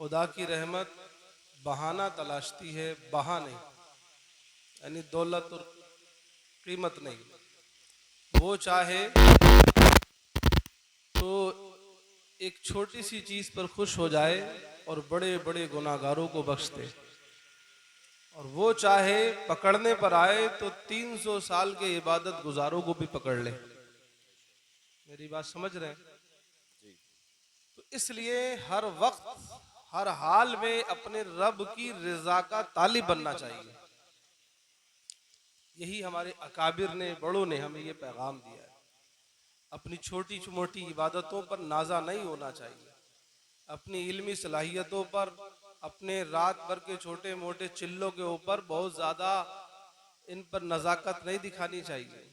खुदा की रहमत बहाना तलाशती है, बहाने यानी दौलत और कीमत नहीं। वो चाहे तो एक छोटी सी चीज़ पर खुश हो जाए और बड़े बड़े गुनाहगारों को बख्श दे, और वो चाहे पकड़ने पर आए तो 300 साल के इबादत गुजारों को भी पकड़ ले। मेरी बात समझ रहे हैं? तो इसलिए हर वक्त हर हाल में अपने रब की रज़ा का तालिब बनना चाहिए। यही हमारे अकाबिर ने, बड़ों ने हमें ये पैगाम दिया है। अपनी छोटी मोटी इबादतों पर नाजा नहीं होना चाहिए, अपनी इल्मी सलाहियतों पर, अपने रात भर के छोटे मोटे चिल्लों के ऊपर बहुत ज़्यादा इन पर नज़ाकत नहीं दिखानी चाहिए।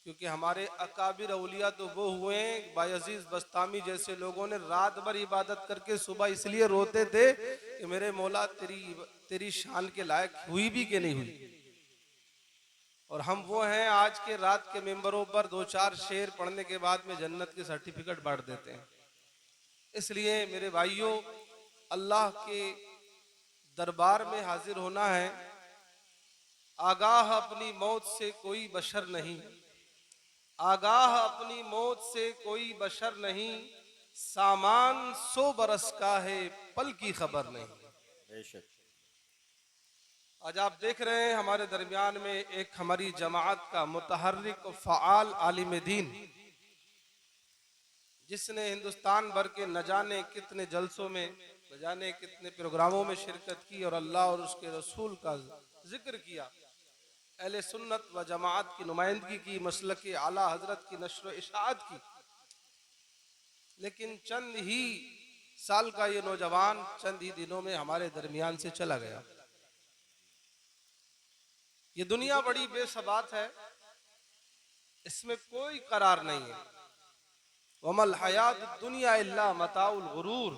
क्योंकि हमारे अकाबिर औलिया तो वो हुए, बायजीज़ बस्तामी जैसे लोगों ने रात भर इबादत करके सुबह इसलिए रोते थे कि मेरे मौला तेरी शान के लायक हुई भी कि नहीं हुई। और हम वो हैं आज के रात के मेंबरों पर दो चार शेर पढ़ने के बाद में जन्नत के सर्टिफिकेट बांट देते हैं। इसलिए मेरे भाइयों, अल्लाह के दरबार में हाजिर होना है। आगाह अपनी मौत से कोई बशर नहीं, आगाह अपनी मौत से कोई बशर नहीं, सामान 100 बरस का है, पल की खबर नहीं। आज आप देख रहे हैं हमारे दरमियान में एक हमारी जमात का मुतहर्रिक फ़आल आलिम दीन, जिसने हिंदुस्तान भर के न जाने कितने जलसों में, न जाने कितने प्रोग्रामों में शिरकत की और अल्लाह और उसके रसूल का जिक्र किया, अहले सुन्नत व जमात की नुमाइंदगी की, मसलक आला हजरत की नश्र इशाअत की। लेकिन चंद ही साल का ये नौजवान चंद ही दिनों में हमारे दरमियान से चला गया। ये दुनिया बड़ी बेसबात है, इसमें कोई करार नहीं है। वमल हयात दुनिया इल्ला मताउल गुरूर,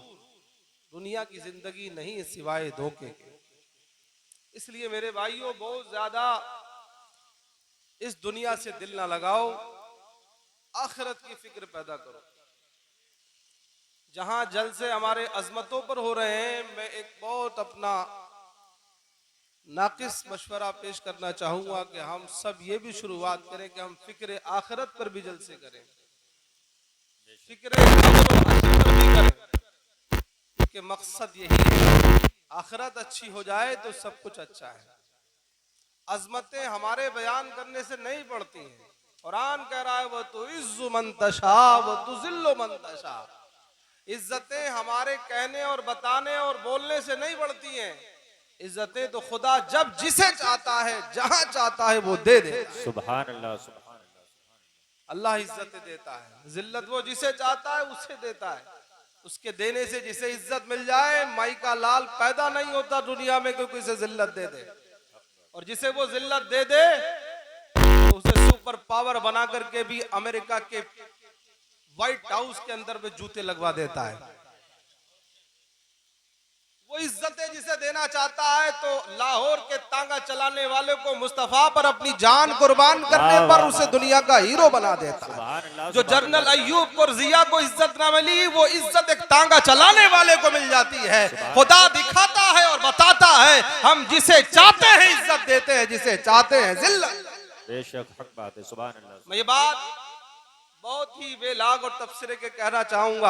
दुनिया की जिंदगी नहीं सिवाय धोखे के। इसलिए मेरे भाइयों, बहुत ज्यादा इस दुनिया से दिल ना लगाओ, आखिरत की फिक्र पैदा करो। जहां जलसे हमारे अजमतों पर हो रहे हैं, मैं एक बहुत अपना नाकिस मशवरा पेश करना चाहूंगा कि हम सब ये भी शुरुआत करें कि हम फिक्र आखिरत पर भी जलसे करें, फिक्र पर भी करें, क्योंकि मकसद यही है, आखिरत अच्छी हो जाए तो सब कुछ अच्छा है। अजमतें हमारे बयान करने से नहीं बढ़ती हैं। कुरान कह रहा है, वो तो इज्जु मन तशा वो तो जिल्लो मन तशा। इज्जतें हमारे कहने और बताने और बोलने से नहीं बढ़ती हैं। इज्जतें तो खुदा जब जिसे चाहता है, जहां चाहता है वो दे देता है। सुभान अल्लाह, सुभान अल्लाह। अल्लाह इज्जत देता है, जिल्लत वो जिसे चाहता है उसे देता है। उसके देने से जिसे इज्जत मिल जाए, माई का लाल पैदा नहीं होता दुनिया में क्योंकि उसे जिल्लत दे दे, और जिसे वो जिल्लत दे दे तो उसे सुपर पावर बना करके भी अमेरिका के व्हाइट हाउस के अंदर में जूते लगवा देता है। वो इज्जतें जिसे देना चाहता है तो लाहौर के तांगा चलाने वाले को मुस्तफा पर अपनी जान कुर्बान करने पर उसे दुनिया का हीरो बना देता है। जो जनरल अय्यूब और जिया को इज्जत ना मिली, वो इज्जत एक तांगा चलाने वाले को मिल जाती है। खुदा दिखाता है और बताता है, हम जिसे चाहते हैं इज्जत देते हैं, जिसे चाहते हैं जिल्लत। बेशक हक बात है, सुभान अल्लाह। मैं ये बात बहुत ही बेलाग और तबसरे के कहना चाहूंगा।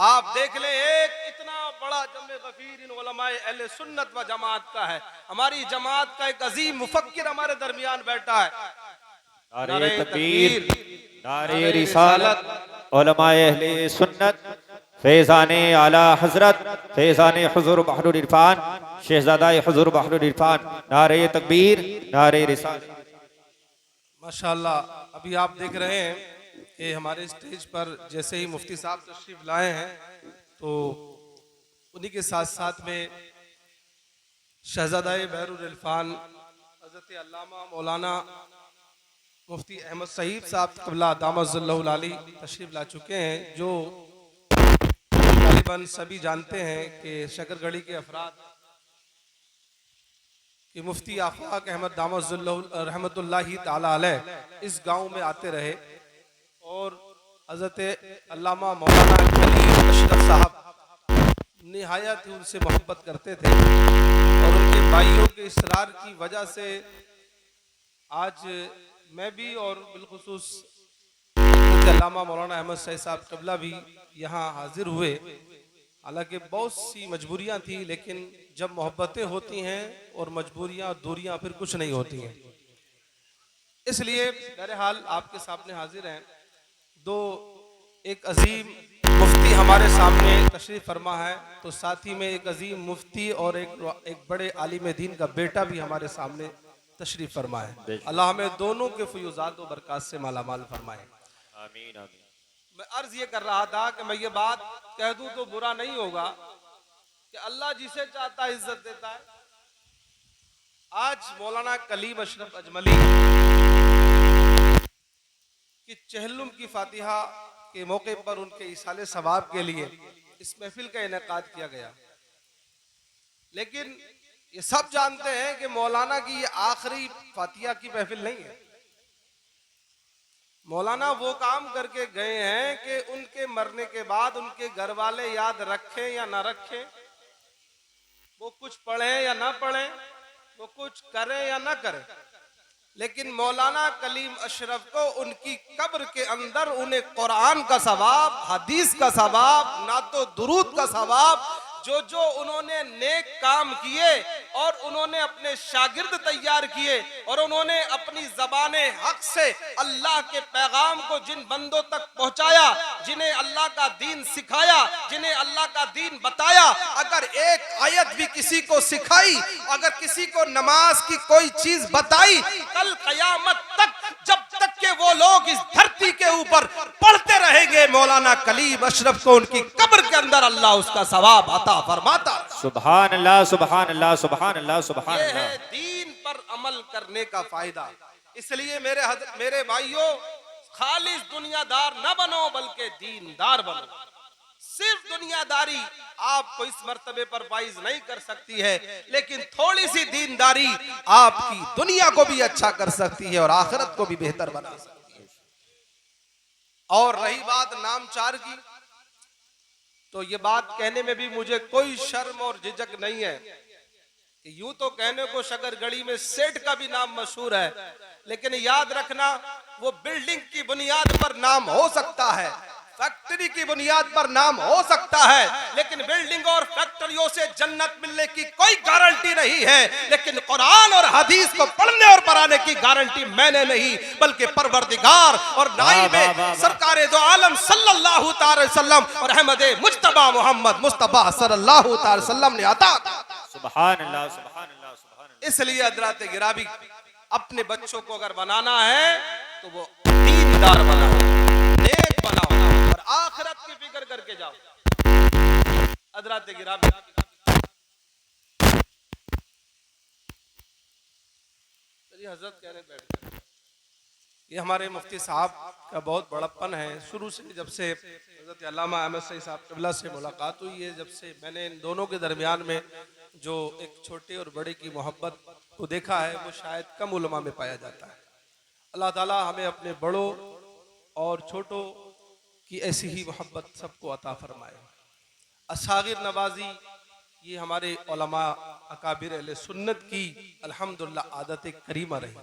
आप देख ले, एक इतना बड़ा जमे गफीर इन उलमाए अहले सुन्नत व जमात का है। हमारी जमात का एक अजीम मुफक्किर हमारे दरमियान बैठा है। नारे तकबीर, नारे रिसालत, उलमाए अहले सुन्नत, फैज़ाने आला हजरत, फैज़ाने हुजूर बहरुल इरफान, शहजादा हुजूर बहरुल इरफान। नारे तकबीर, नारे रिसालत। माशाअल्लाह, अभी आप देख रहे हैं कि हमारे स्टेज पर जैसे ही मुफ्ती साहब तशरीफ लाए हैं, तो उन्हीं के साथ साथ में शहजादा बहरुल इरफान हज़रत अल्लामा मौलाना मुफ्ती अहमद सईद साहब क़िबला दामतुल्लाहुल आली तशरीफ ला चुके हैं, जो तकरीबन सभी जानते हैं कि शकरगढ़ी के अफराद कि मुफ्ती आफाक अहमद दामतुल्लाहु रहमतुल्लाहि ताला अलैह इस गांव में आते रहे, और हज़रत अल्लामा मौलाना अली अशरफ साहब निहायत ही उनसे मोहब्बत करते थे और उनके भाइयों के इसरार की वजह से आज मैं भी और बिलखुसूस अल्लामा मौलाना अहमद सईद साहब क़िबला भी यहाँ हाजिर हुए। हालांकि बहुत सी मजबूरियाँ थी, लेकिन जब मोहब्बतें होती हैं और मजबूरियाँ और दूरियाँ फिर कुछ नहीं होती हैं। इसलिए बहरहाल आपके सामने हाजिर हैं। एक अजीम मुफ्ती हमारे सामने तशरीफ़ फरमा है, तो साथ ही में एक अजीम मुफ्ती और एक बड़े आलिम दीन का बेटा भी हमारे सामने तशरीफ़ फरमा है। अल्लाह हमें दोनों के फयूज़ात व बरक़ात से मालामाल फरमाए। आमीन आमीन। मैं अर्ज ये कर रहा था कि मैं ये बात कह दूं तो बुरा नहीं होगा कि अल्लाह जिसे चाहता है इज्जत देता है। आज मौलाना कलीम अशरफ अजमली की चहलुम की फातिहा के मौके पर उनके इसाले सवाब के लिए इस महफिल का इनेकाद किया गया, लेकिन ये सब जानते हैं कि मौलाना की ये आखिरी फातिहा की महफिल नहीं है। मौलाना वो काम करके गए हैं कि उनके मरने के बाद उनके घर वाले याद रखें या ना रखें, वो कुछ पढ़ें या ना पढ़ें, वो कुछ करें या ना करें, लेकिन मौलाना कलीम अशरफ को उनकी कब्र के अंदर उन्हें कुरान का सवाब, हदीस का सवाब, नातो दुरूद का सवाब, जो उन्होंने नेक काम किए और उन्होंने अपने शागिर्द तैयार किए और उन्होंने अपनी ज़बाने हक से अल्लाह के पैगाम को जिन बंदों तक पहुंचाया, जिन्हें अल्लाह का दीन सिखाया, जिन्हें अल्लाह का दीन बताया, अगर एक आयत भी किसी को सिखाई, अगर किसी को नमाज की कोई चीज बताई, कल कयामत तक जब तक के वो लोग इस धरती के ऊपर पढ़ते रहेंगे, मौलाना कलीम अशरफ को उनकी कब्र के अंदर अल्लाह उसका सवाब अता फरमाता। सुभान अल्लाह सुभान अल्लाह सुभान अल्लाह सुभान ये अल्लाह। है दीन पर अमल करने का फायदा। इसलिए मेरे भाइयों, खालिस दुनियादार न बनो बल्कि दीनदार बनो। सिर्फ दुनियादारी आपको इस मर्तबे पर फाइज नहीं कर सकती है, लेकिन थोड़ी सी दीनदारी आपकी दुनिया को भी अच्छा कर सकती है और आखिरत को भी बेहतर बना सकती है। और रही बात नामचार की, तो ये बात कहने में भी मुझे कोई शर्म और झिझक नहीं है कि यूं तो कहने को शकरगढ़ी में सेठ का भी नाम मशहूर है, लेकिन याद रखना वो बिल्डिंग की बुनियाद पर नाम हो सकता है, फैक्ट्री की बुनियाद पर नाम हो सकता है, लेकिन बिल्डिंग और फैक्ट्रियों से जन्नत मिलने की कोई गारंटी नहीं है। लेकिन कुरान और हदीस को पढ़ने और पढ़ाने की गारंटी मैंने नहीं, बल्कि परवरदिगार और नाइब सरकारे दो आलम सल्लल्लाहु अलैहि वसल्लम और अहमद मुज्तबा मोहम्मद मुस्तफा सल्लल्लाहु अलैहि वसल्लम ने अता। सुभान अल्लाह सुभान अल्लाह सुभान अल्लाह। इसलिए हज़रात गिरामी, अपने बच्चों को अगर बनाना है तो वो दीनदार बनाओ, नेक बनाओ और आखिरत की फिक्र करके जाओ। हज़रात गिरामी, चलिए हजरत कहने बैठ। ये हमारे मुफ्ती साहब का बहुत बड़प्पन है। शुरू से जब से हजरत अल्लामा अहमद सईद साहब क़िबला से मुलाकात हुई है, जब से मैंने इन दोनों के दरमियान में जो एक छोटे और बड़े की मोहब्बत को देखा है, वो शायद कम उलमा में पाया जाता है। अल्लाह ताला हमें अपने बड़ों और छोटों की ऐसी ही मोहब्बत सबको अता फरमाए। असागिर नवाजी ये हमारे उलमा अकाबिर अहले सुन्नत की अल्हम्दुलिल्लाह आदत करीमा रही,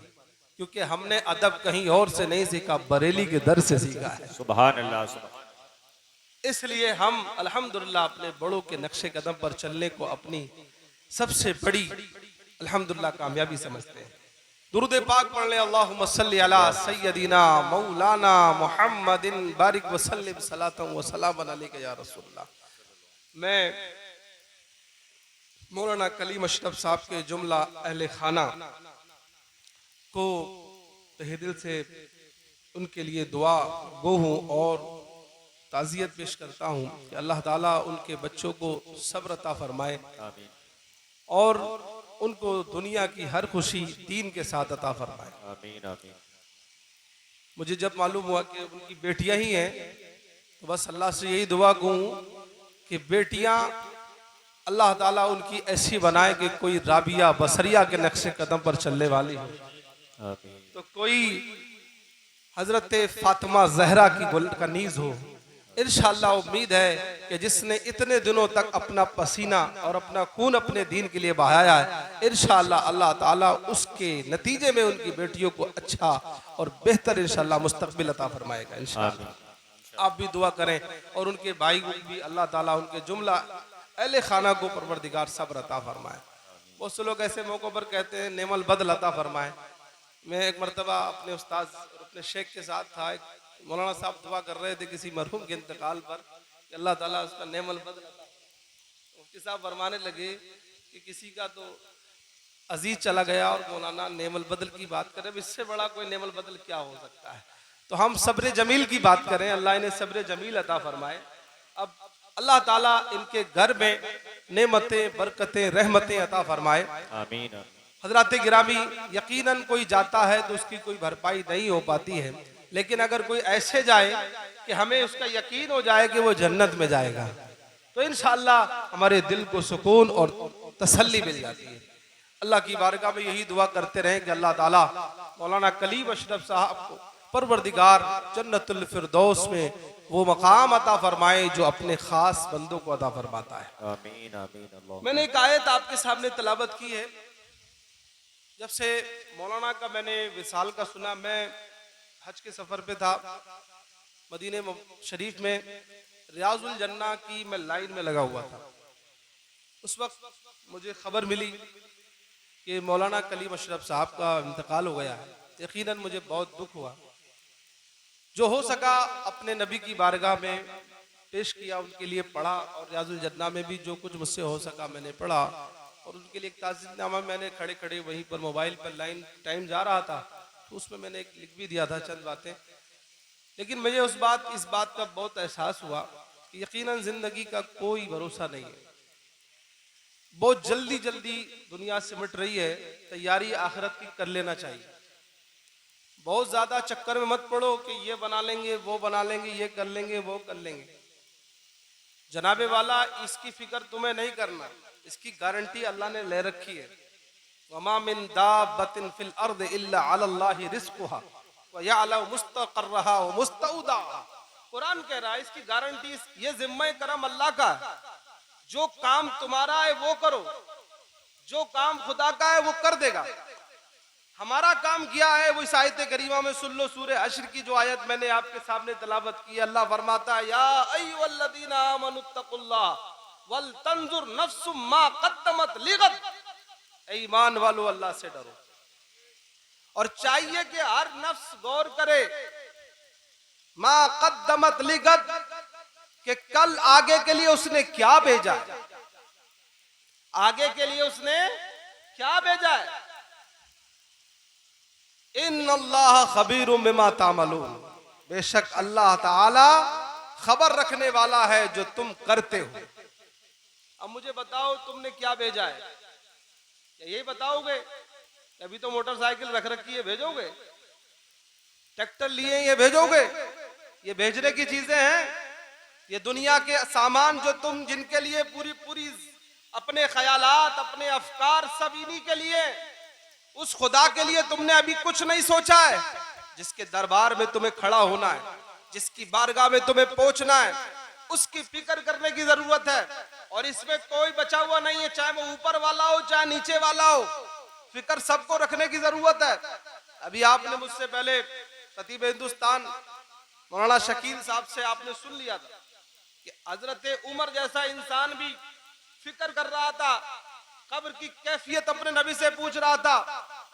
क्योंकि हमने अदब कहीं और से नहीं सीखा, बरेली के दर से सीखा है। सुभान अल्लाह सुभान। इसलिए हम अल्हम्दुलिल्लाह अपने बड़ों के नक्शे कदम पर चलने को अपनी सबसे बड़ी अल्हम्दुलिल्लाह कामयाबी समझते हैं। दुरूद पाक पढ़ ले, अल्लाहुम्मा सल्ली अला सय्यदिना मौलाना मुहम्मदिन बारिक व सल्लिम सलातन व सलामन अलैका या रसूलल्लाह। मैं मौलाना कलीम अशरफ साहब के जुमला अहले खाना को तहे दिल से उनके लिए दुआ गो हूँ और ताज़ियत पेश करता हूँ कि अल्लाह ताला उनके बच्चों को सब्र अता फरमाए और उनको दुनिया की हर खुशी दीन के साथ अता फरमाए। आमीन आमीन। मुझे जब मालूम हुआ कि उनकी बेटियां ही हैं, तो बस अल्लाह से यही दुआ कहूँ कि बेटियां अल्लाह ताला उनकी ऐसी बनाए कि कोई राबिया बसरिया के नक्शे कदम पर चलने वाली हो, तो कोई हजरत फातिमा जहरा की कनीज हो, इंशाअल्लाह उम्मीद है कि जिसने इतने दिनों तक अपना पसीना और अपना खून अपने दीन के लिए बहाया है, इंशाअल्लाह अल्लाह ताला उसके नतीजे में उनकी बेटियों को अच्छा और बेहतर इंशाअल्लाह मुस्तकबिल अता फरमाएगा इंशाअल्लाह। आप भी दुआ करें और उनके भाई को भी अल्लाह ताला उनके जुमला अहले खाना को परवरदिगार सब्र अता फरमाए। बहुत से लोग ऐसे मौक़ों पर कहते हैं नेमल बदल अता फरमाए। मैं एक मरतबा अपने उस्ताद और अपने शेख के साथ था, एक मौलाना साहब दुआ कर रहे थे किसी मरहूम के इंतकाल पर कि अल्लाह ताला उसका नेमल बदल अता। मुफ्ती साहब फरमाने लगे कि किसी का तो अजीज चला गया और मौलाना नेमल बदल की बात करें, इससे बड़ा कोई नेमल बदल क्या हो सकता है। तो हम सब्र जमील की बात करें, अल्लाह इन्हें सब्र जमील अता फरमाए। अब अल्लाह ताला इनके घर में नेमतें बरकतें रहमतें अता फरमाए। आमीन। हजरात गिरामी, यकीनन कोई जाता है तो उसकी कोई भरपाई नहीं हो पाती है, लेकिन अगर कोई ऐसे जाए कि हमें उसका यकीन हो जाए कि वो जन्नत में जाएगा तो इंशाअल्लाह हमारे दिल को सुकून और तसल्ली मिल जाती है। अल्लाह की बारगाह में यही दुआ करते रहें कि अल्लाह ताला मौलाना कलीम अशरफ साहब को परवरदिगार जन्नतुल फिरदौस में वो मकाम अता फरमाए जो अपने खास बंदों को अता फरमाता है। आमीन आमीन अल्लाह। मैंने एक आयत आपके सामने तलावत की है। जब से मौलाना का मैंने विसाल का सुना, मैं हज के सफर पे था मदीने शरीफ में, रियाजुल जन्ना की मैं लाइन में लगा हुआ था। उस वक्त मुझे खबर मिली कि मौलाना कलीम अशरफ साहब का इंतकाल हो गया है। यकीनन मुझे बहुत दुख हुआ। जो हो सका अपने नबी की बारगाह में पेश किया, उनके लिए पढ़ा और रियाजुल जन्ना में भी जो कुछ मुझसे हो सका मैंने पढ़ा और उनके लिए एक ताज़ीनामा मैंने खड़े खड़े वहीं पर मोबाइल पर लाइन टाइम जा रहा था तो उसमें मैंने एक लिख भी दिया था चंद बातें। लेकिन मुझे इस बात का बहुत एहसास हुआ कि यकीनन जिंदगी का कोई भरोसा नहीं है। बहुत जल्दी जल्दी दुनिया सिमट रही है, तैयारी आखिरत की कर लेना चाहिए। बहुत ज्यादा चक्कर में मत पड़ो कि ये बना लेंगे वो बना लेंगे, ये कर लेंगे वो कर लेंगे। जनाबे वाला इसकी फिक्र तुम्हें नहीं करना, इसकी गारंटी अल्लाह ने ले रखी है। वमा मिन दाब्बतिन फिल अर्द इल्ला अलल्लाहि रिज़्कुहा व यअलमु मुस्तक़र्रहा व मुस्तौदाहा। कुरान कह रहा है इसकी गारंटी, ये जिम्मा करम अल्लाह का है। जो काम तुम्हारा है वो करो, जो काम खुदा का है वो कर देगा। हमारा काम किया है वो इस आयत करीमा में सुन लो। सूरह हश्र की जो आयत मैंने आपके सामने तलावत की, अल्लाह फरमाता है या अय्युहल्लज़ीना आमनुत्तकुल्लाह वल तंजुर नफ्सुम मा क़द्दमत लिगद। ईमान वालों अल्लाह से डरो और चाहिए कि हर नफ्स गौर करे मा क़द्दमत लिगद, कि कल आगे के लिए उसने क्या भेजा है, आगे के लिए उसने क्या भेजा है। इन्नल्लाह खबीरुम बिमा तामलून, बेशक अल्लाह ताला खबर रखने वाला है जो तुम करते हो। अब मुझे बताओ तुमने क्या भेजा है, क्या यही बताओगे? अभी तो मोटरसाइकिल रख रखी है, भेजोगे? ट्रैक्टर लिए ये भेजोगे? ये भेजने की चीजें हैं। ये दुनिया के सामान जो तुम जिनके लिए पूरी पूरी अपने ख्यालात अपने अफकार सब इन्हीं के लिए, उस खुदा के लिए तुमने अभी कुछ नहीं सोचा है जिसके दरबार में तुम्हें खड़ा होना है, जिसकी बारगाह में तुम्हें पहुंचना है, उसकी फिक्र करने की जरूरत है। और इसमें कोई बचा हुआ नहीं है, चाहे वो ऊपर वाला हो चाहे नीचे वाला हो, फिक्र सबको रखने की जरूरत है। अभी आपने मुझसे पहले खतीब हिंदुस्तान मौलाना शकील साहब से आपने सुन लिया था कि हजरत उमर जैसा इंसान भी फिक्र कर रहा था, कब्र की कैफियत अपने नबी से पूछ रहा था।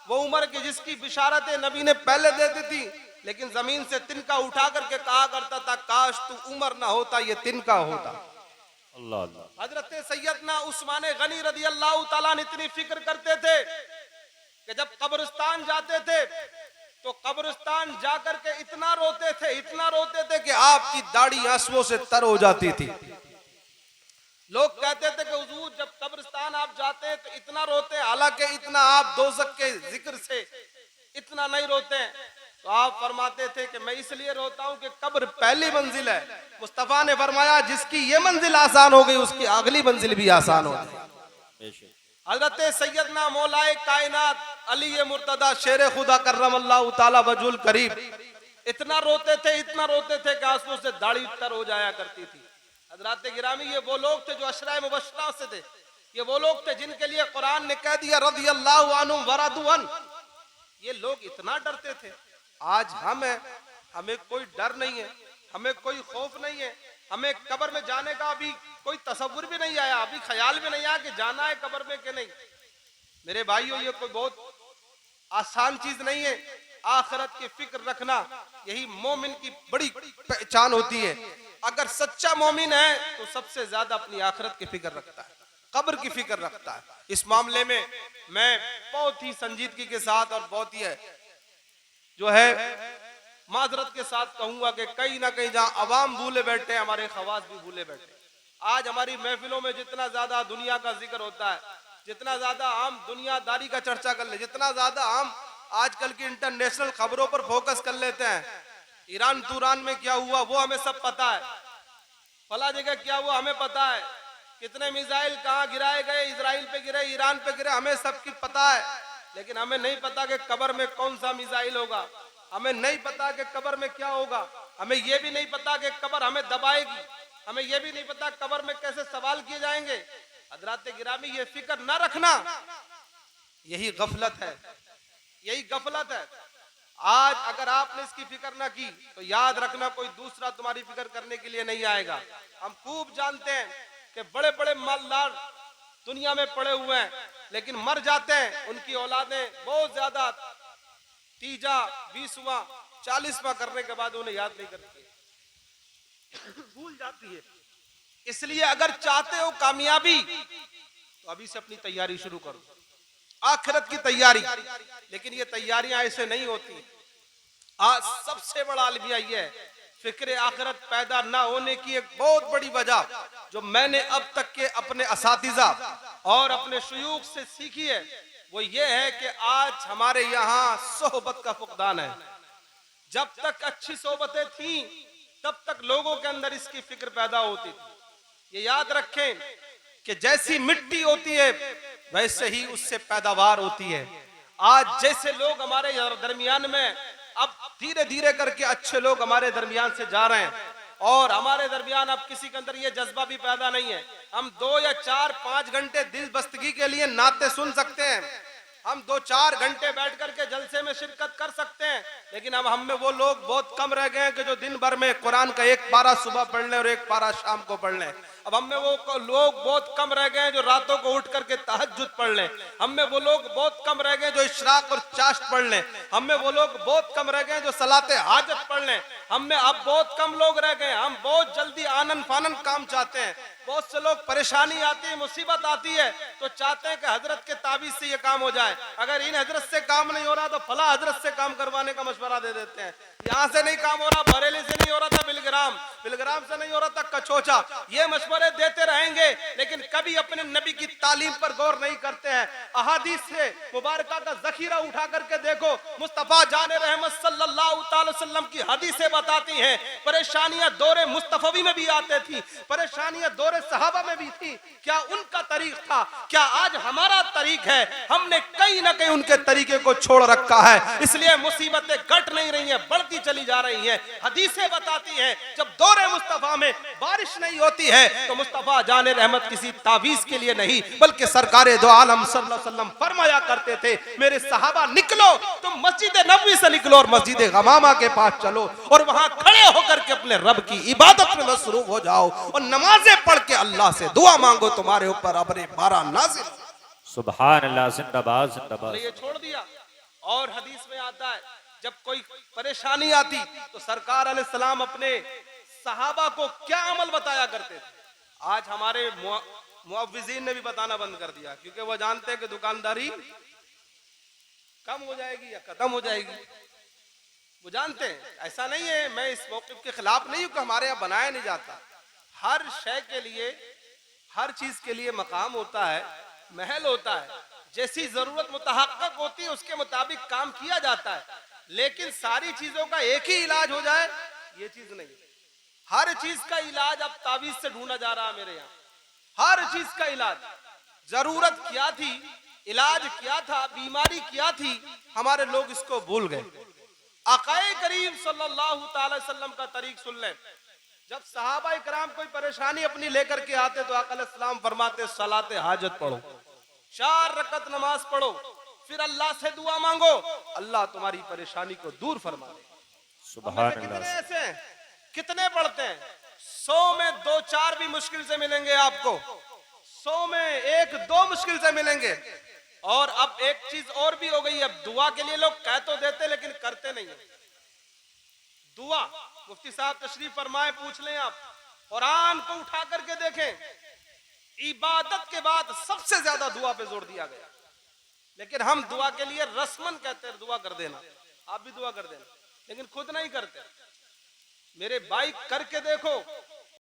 वो उमर की जिसकी बिशारतें नबी ने पहले दे दी थी, लेकिन जमीन से तिनका उठा करके कहा करता था काश तू उमर ना होता ये तिनका होता। अल्लाह अल्लाह। हजरत सैयदना उस्मान गनी रज़ी अल्लाह तआला ने इतनी फिक्र करते थे कि जब कब्रिस्तान जाते थे तो कब्रिस्तान जाकर के इतना रोते थे कि आपकी दाढ़ी आंसुओं से तर हो जाती थी। लोग कहते थे कि हुजूर जब कब्रिस्तान आप जाते हैं तो इतना रोते हैं, हालांकि इतना आप दोज़ख के जिक्र से इतना नहीं रोते हैं। तो आप फरमाते थे कि मैं इसलिए रोता हूं कि कब्र पहली मंजिल है। मुस्तफा ने फरमाया जिसकी ये मंजिल आसान हो गई उसकी अगली मंजिल भी आसान हो गई। हजरत सैयदना मौलाए कायनात अली मुर्तदा शेर खुदा कर्रमल्लाहु ताला वजुल करीब इतना रोते थे कि आंसुओं से दाढ़ी तर हो जाया करती थी। हजरात गिरामी, ये वो लोग थे जो अशराए मुबश्शरा से थे। ये वो लोग थे जिनके लिए कुरान ने कह दिया रज़ियल्लाहु अन्हुम वरदू अन। ये लोग इतना डरते थे। आज हमें कोई डर नहीं है, हमें कोई खौफ नहीं है, हमें कब्र में जाने का अभी कोई तसव्वुर भी नहीं आया, अभी ख्याल भी नहीं आया कि जाना है कब्र में कि नहीं। मेरे भाइयों, ये कोई बहुत आसान चीज नहीं है। आखिरत की फिक्र रखना यही मोमिन की बड़ी पहचान होती है। अगर सच्चा मोमिन है तो सबसे ज्यादा अपनी आखिरत की फिक्र रखता है, कब्र की फिक्र रखता है। इस मामले में मैं बहुत ही संजीदगी के साथ और बहुत ही जो है माजरत के साथ कहूंगा कि कहीं ना कहीं जहां अवाम भूले बैठे हैं, हमारे खवास भी भूले बैठे। आज हमारी महफिलों में जितना ज्यादा दुनिया का जिक्र होता है, जितना ज्यादा हम दुनियादारी का चर्चा कर ले, जितना ज्यादा हम आजकल की इंटरनेशनल खबरों पर फोकस कर लेते हैं, ईरान तुरान में क्या हुआ वो हमें सब पता है, फला जगह क्या हुआ हमें पता है, कितने मिसाइल कहाँ गिराए गए, इजराइल पे गिरे, ईरान पे गिरे, हमें सबकी पता है। लेकिन हमें नहीं पता कि कब्र में कौन सा मिसाइल होगा, हमें नहीं पता कि कब्र में क्या होगा, हमें यह भी नहीं पता कि कब्र हमें दबाएगी, हमें यह भी नहीं पता कब्र में कैसे सवाल किए जाएंगे। हजरात गिरामी, ये फिक्र ना रखना यही गफलत है, यही गफलत है। आज अगर आपने इसकी फिक्र ना की तो याद रखना कोई दूसरा तुम्हारी फिक्र करने के लिए नहीं आएगा। हम खूब जानते हैं कि बड़े बड़े मालदार दुनिया में पड़े हुए हैं, लेकिन मर जाते हैं, उनकी औलादें बहुत ज्यादा तीजा 20वां 40वां करने के बाद उन्हें याद नहीं करती, भूल जाती है। इसलिए अगर चाहते हो कामयाबी तो अभी से अपनी तैयारी शुरू करो, आखिरत की तैयारी। लेकिन ये तैयारियां ऐसे नहीं होती। आज सबसे बड़ा अलमिया ये है, फिक्र आखिरत पैदा ना होने की एक बहुत बड़ी वजह जो मैंने अब तक के अपने असातिज़ा और अपने शुयूख से सीखी है, वो ये है कि आज हमारे यहाँ सोहबत का फुकदान है। जब तक अच्छी सोहबतें थी तब तक लोगों के अंदर इसकी फिक्र पैदा होती थी। ये याद रखें कि जैसी मिट्टी होती है वैसे ही उससे पैदावार होती है। आज जैसे लोग हमारे दरमियान में अब धीरे धीरे करके अच्छे लोग हमारे दरमियान से जा रहे हैं, और हमारे दरमियान अब किसी के अंदर ये जज्बा भी पैदा नहीं है। हम 2 या 4-5 घंटे दिल बस्तगी के लिए नाते सुन सकते हैं, हम 2-4 घंटे बैठ करके जलसे में शिरकत कर सकते हैं, लेकिन अब हम में वो लोग बहुत कम रह गए हैं कि जो दिन भर में कुरान का एक पारा सुबह पढ़ लें और एक पारा शाम को पढ़ लें। अब हम में वो लोग बहुत कम रह गए हैं जो रातों को उठ करके तहज्जुद पढ़ लें। हम में वो लोग बहुत कम रह गए जो इशराक और चाश्त पढ़ लें। हम में वो लोग बहुत कम रह गए जो सलाते हाजत पढ़ लें। हम में अब बहुत कम लोग रह गए, हम बहुत जल्दी आनन फानन काम चाहते हैं। बहुत से लोग परेशानी आती है, मुसीबत आती है तो चाहते हैं कि हजरत के ताबीज से ये काम हो जाए, अगर इन हजरत से काम नहीं हो रहा तो फला हजरत से काम करवाने का मशवरा दे देते हैं। यहाँ से नहीं काम हो रहा, बरेली से नहीं हो रहा था बिलग्राम से नहीं हो रहा था कचोचा, ये मशवरे देते रहेंगे, लेकिन कभी अपने नबी की तालीम पर गौर नहीं करते हैं। अहादीस से मुबारका का जखीरा उठा करके देखो, मुस्तफा जाने रहमत सल्लल्लाहु अलैहि वसल्लम की हदीसें बताती हैं परेशानियां दौरे मुस्तफवी में भी आती थी, परेशानियां दौरे सहाबा में भी थी। क्या उनका तरीक था? क्या आज हमारा तरीक है? हमने कहीं ना कहीं उनके तरीके को छोड़ रखा है, इसलिए मुसीबतें घट नहीं रही हैं, बढ़ती चली जा रही हैं। हदीसें बताती हैं जब दौरे मुस्तफा में बारिश नहीं होती है तो मुस्तफा जाने रहमत किसी तावीज के लिए नहीं बल्कि सरकारे दो आलम सल्लल्लाहु अलैहि वसल्लम फरमाया करते थे, मेरे सहाबा निकलो तुम मस्जिद नबवी से निकलो और मस्जिद गमामा के पास चलो और वहां खड़े होकर के अपने रब की इबादत में मसरूफ हो जाओ और नमाजें पढ़ के अल्लाह से दुआ मांगो, तुम्हारे ऊपर अबरे बारह नाज़िल। सुभान अल्लाह, जिंदाबाद जिंदाबाद। ये छोड़ दिया। और हदीस में आता है जब कोई परेशानी आती तो सरकार अलैहिस्सलाम अपने सहाबा को क्या अमल बताया करते थे। आज हमारे मुअव्विज़ीन ने भी बताना बंद कर दिया, क्योंकि वो जानते हैं कि दुकानदारी कम हो जाएगी या खत्म हो जाएगी। वो जानते हैं, ऐसा नहीं है, मैं इस मौक़िफ़ के खिलाफ नहीं हूं कि हमारे यहाँ बनाया नहीं जाता। हर शय के लिए, हर चीज के लिए मकाम होता है, महल होता है, जैसी जरूरत मुतहक्कक होती है उसके मुताबिक काम किया जाता है, लेकिन सारी चीजों का एक ही इलाज हो जाए ये चीज नहीं। हर चीज का इलाज अब तावीज से ढूंढा जा रहा है मेरे यहाँ, हर चीज का इलाज। जरूरत क्या थी, इलाज क्या था, बीमारी क्या थी, हमारे लोग इसको भूल गए। आकाए करीम सल्लल्लाहु ताला वसल्लम का तरीक सुन लें। जब सहाबा इकराम कोई परेशानी अपनी लेकर के आते तो आका अलैहिस्सलाम फरमाते सलाते हाजत पढ़ो, 4 रकत नमाज पढ़ो, फिर अल्लाह से दुआ मांगो, अल्लाह तुम्हारी परेशानी को दूर फरमा दे। सुभान कितने अल्लाह। ऐसे हैं, कितने पढ़ते हैं? 100 में 2-4 भी मुश्किल से मिलेंगे आपको, 100 में 1-2 मुश्किल से मिलेंगे। और अब एक चीज और भी हो गई, अब दुआ के लिए लोग कह तो देते लेकिन करते नहीं है। दुआ, मुफ्ती साहब तशरीफ फरमाए, पूछ लें आप, कुरान को उठा करके देखें, इबादत के बाद सबसे ज्यादा दुआ पे जोर दिया गया। लेकिन हम दुआ के लिए रस्मन कहते हैं, दुआ कर देना, आप भी दुआ कर देना, लेकिन खुद नहीं करते। मेरे भाई करके देखो,